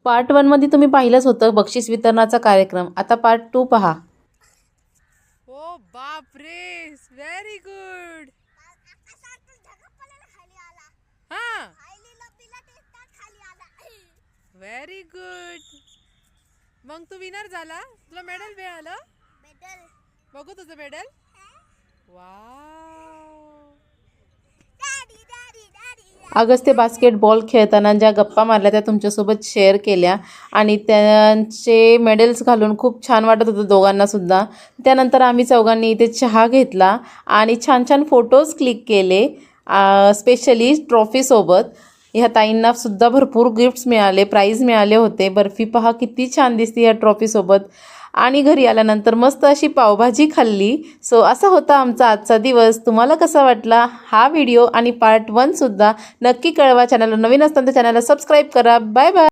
Part 1 मध्ये तुम्ही पाहिलंच होतं बक्षीस वितरणाचा कार्यक्रम. आता पार्ट 2 पहा. ओ बाप रे, व्हेरी गुड. हा, व्हेरी गुड. मग तू विनर झाला, तुला मेडल मिळालं. बघू तुझं मेडल. वाव. अगस्त्य बास्केटबॉल खेळताना ज्या गप्पा मारल्या त्या तुमच्यासोबत शेअर केल्या आणि त्यांचे मेडल्स घालून खूप छान वाटत होतं दोघांना सुद्धा. त्यानंतर आम्ही चौघांनी इथे चहा घेतला आणि छान छान फोटोज क्लिक केले, स्पेशली ट्रॉफीसोबत. ह्या ताईंना सुद्धा भरपूर गिफ्ट्स मिळाले, प्राईज मिळाले होते. बर्फी पहा किती छान दिसते ह्या ट्रॉफीसोबत. आणि घरी आल्यानंतर मस्त अशी पावभाजी खाल्ली. सो असा होता आमचा आजचा दिवस. तुम्हाला कसा वाटला हा व्हिडिओ आणि पार्ट 1 सुद्धा नक्की कळवा. चॅनलला नवीन असताना चॅनलला सबस्क्राईब करा. Bye bye.